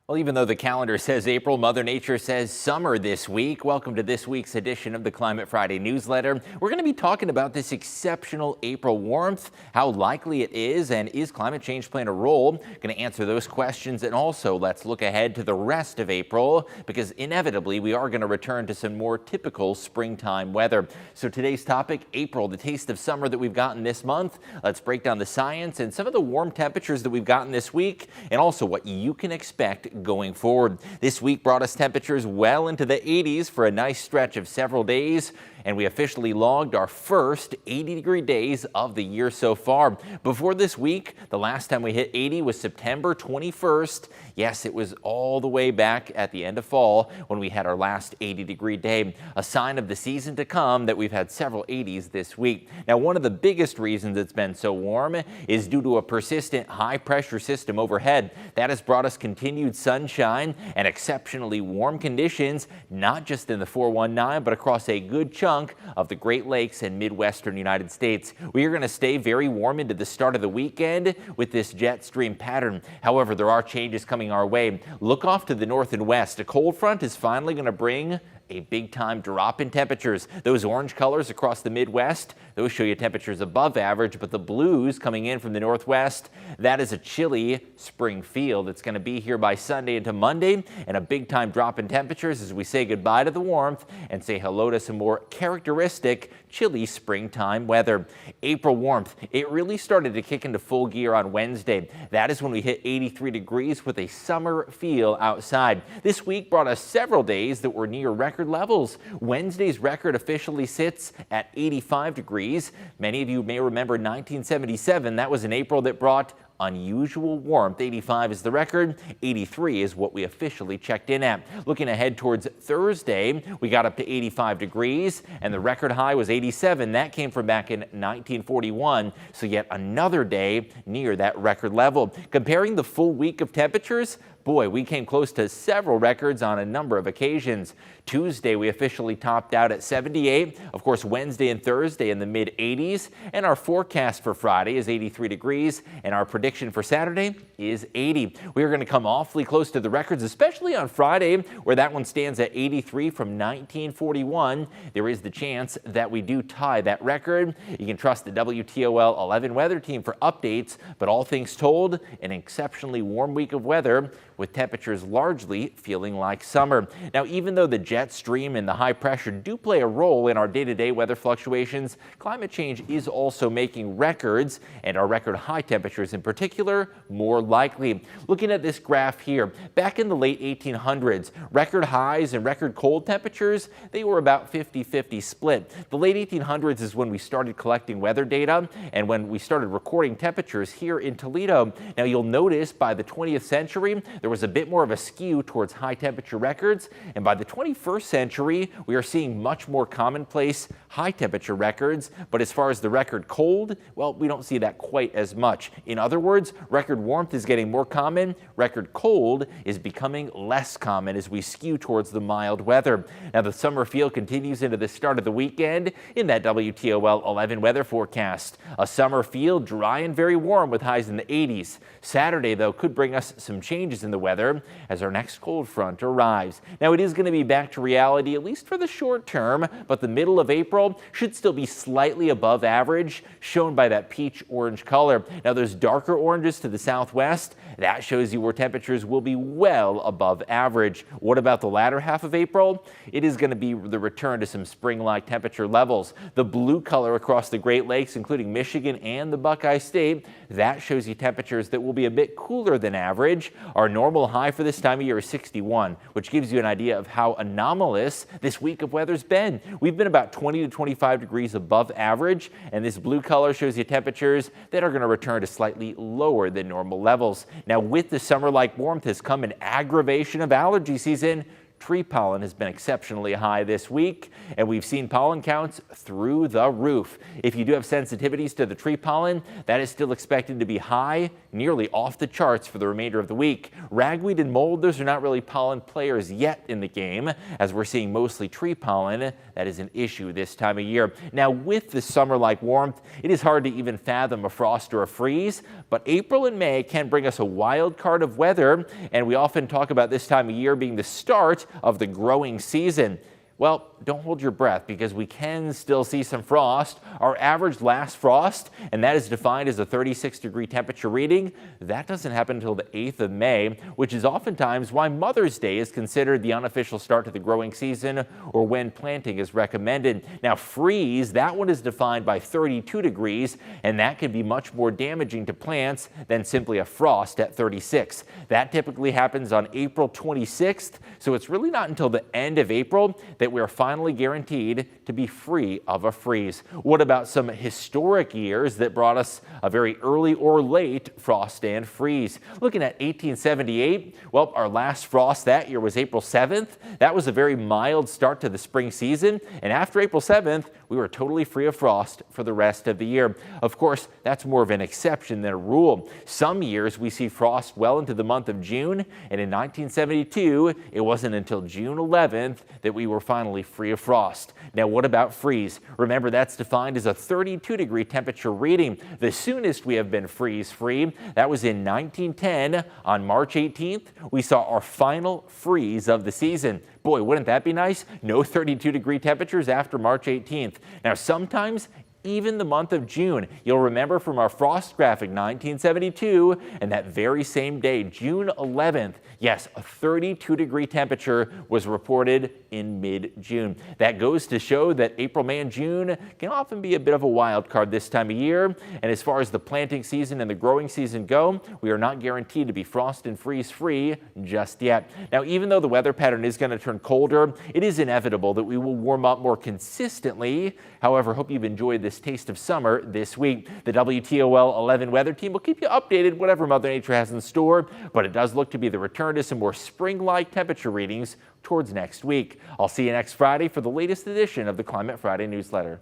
Well, even though the calendar says April, Mother Nature says summer this week. Welcome to this week's edition of the Climate Friday newsletter. We're going to be talking about this exceptional April warmth, how likely it is, and is climate change playing a role? Going to answer those questions, and also let's look ahead to the rest of April, because inevitably we are going to return to some more typical springtime weather. So today's topic, April, the taste of summer that we've gotten this month. Let's break down the science and some of the warm temperatures that we've gotten this week, and also what you can expect going forward. This week brought us temperatures well into the 80s for a nice stretch of several days, and we officially logged our first 80-degree days of the year so far. Before this week, the last time we hit 80 was September 21st. Yes, it was all the way back at the end of fall when we had our last 80-degree day. A sign of the season to come that we've had several 80s this week. Now, one of the biggest reasons it's been so warm is due to a persistent high-pressure system overhead. That has brought us continued sunshine and exceptionally warm conditions, not just in the 419, but across a good chunk of the Great Lakes and Midwestern United States. We are going to stay very warm into the start of the weekend with this jet stream pattern. However, there are changes coming our way. Look off to the north and west. A cold front is finally going to bring a big-time drop in temperatures. Those orange colors across the Midwest, those show you temperatures above average, but the blues coming in from the northwest, that is a chilly spring feel that's going to be here by Sunday into Monday, and a big-time drop in temperatures as we say goodbye to the warmth and say hello to some more characteristic chilly springtime weather. April warmth, it really started to kick into full gear on Wednesday. That is when we hit 83 degrees with a summer feel outside. This week brought us several days that were near record levels. Wednesday's record officially sits at 85 degrees. Many of you may remember 1977. That was an April that brought unusual warmth. 85 is the record. 83 is what we officially checked in at. Looking ahead towards Thursday, we got up to 85 degrees and the record high was 87. That came from back in 1941. So yet another day near that record level. Comparing the full week of temperatures, boy, we came close to several records on a number of occasions. Tuesday, we officially topped out at 78. Of course, Wednesday and Thursday in the mid-80s. And our forecast for Friday is 83 degrees. And our prediction for Saturday is 80. We are going to come awfully close to the records, especially on Friday, where that one stands at 83 from 1941. There is the chance that we do tie that record. You can trust the WTOL 11 weather team for updates, but all things told, an exceptionally warm week of weather with temperatures largely feeling like summer. Now, even though the jet stream and the high pressure do play a role in our day-to-day weather fluctuations, climate change is also making records, and our record high temperatures in particular more likely. Looking at this graph here, back in the late 1800s, record highs and record cold temperatures, they were about 50-50 split. The late 1800s is when we started collecting weather data and when we started recording temperatures here in Toledo. Now, you'll notice by the 20th century, there was a bit more of a skew towards high temperature records, and by the 21st century, we are seeing much more commonplace high temperature records, but as far as the record cold, well, we don't see that quite as much. In other words, record warmth is getting more common, record cold is becoming less common as we skew towards the mild weather. Now, the summer feel continues into the start of the weekend in that WTOL 11 weather forecast. A summer feel dry and very warm with highs in the 80s. Saturday, though, could bring us some changes in the weather as our next cold front arrives. Now, it is going to be back to reality, at least for the short term, but the middle of April should still be slightly above average, shown by that peach orange color. Now, those darker oranges to the southwest, that shows you where temperatures will be well above average. What about the latter half of April? It is going to be the return to some spring-like temperature levels. The blue color across the Great Lakes, including Michigan and the Buckeye State, that shows you temperatures that will be a bit cooler than average. Our normal high for this time of year is 61, which gives you an idea of how anomalous this week of weather's been. We've been about 20 to 25 degrees above average, and this blue color shows you temperatures that are going to return to slightly lower than normal levels. Now, with the summer-like warmth has come an aggravation of allergy season. Tree pollen has been exceptionally high this week, and we've seen pollen counts through the roof. If you do have sensitivities to the tree pollen, that is still expected to be high, nearly off the charts for the remainder of the week. Ragweed and mold, those are not really pollen players yet in the game, as we're seeing mostly tree pollen. That is an issue this time of year. Now, with the summer-like warmth, it is hard to even fathom a frost or a freeze, but April and May can bring us a wild card of weather, and we often talk about this time of year being the start of the growing season. Well, don't hold your breath, because we can still see some frost. Our average last frost, and that is defined as a 36-degree temperature reading, that doesn't happen until the 8th of May, which is oftentimes why Mother's Day is considered the unofficial start to the growing season, or when planting is recommended. Now, freeze, that one is defined by 32 degrees, and that can be much more damaging to plants than simply a frost at 36. That typically happens on April 26th, so it's really not until the end of April that we are finally guaranteed to be free of a freeze. What about some historic years that brought us a very early or late frost and freeze? Looking at 1878, well, our last frost that year was April 7th. That was a very mild start to the spring season, and after April 7th, we were totally free of frost for the rest of the year. Of course, that's more of an exception than a rule. Some years we see frost well into the month of June, and in 1972, it wasn't until June 11th that we were finally free of frost. Now, what about freeze? Remember, that's defined as a 32-degree temperature reading. The soonest we have been freeze-free, that was in 1910. On March 18th, we saw our final freeze of the season. Boy, wouldn't that be nice? No 32-degree temperatures after March 18th. Now, sometimes even the month of June. You'll remember from our frost graphic 1972, and that very same day, June 11th, yes, a 32-degree temperature was reported in mid-June. That goes to show that April, May, and June can often be a bit of a wild card this time of year. And as far as the planting season and the growing season go, we are not guaranteed to be frost and freeze free just yet. Now, even though the weather pattern is going to turn colder, it is inevitable that we will warm up more consistently. However, hope you've enjoyed this taste of summer this week. The WTOL 11 weather team will keep you updated whatever Mother Nature has in store, but it does look to be the return to some more spring-like temperature readings towards next week. I'll see you next Friday for the latest edition of the Climate Friday newsletter.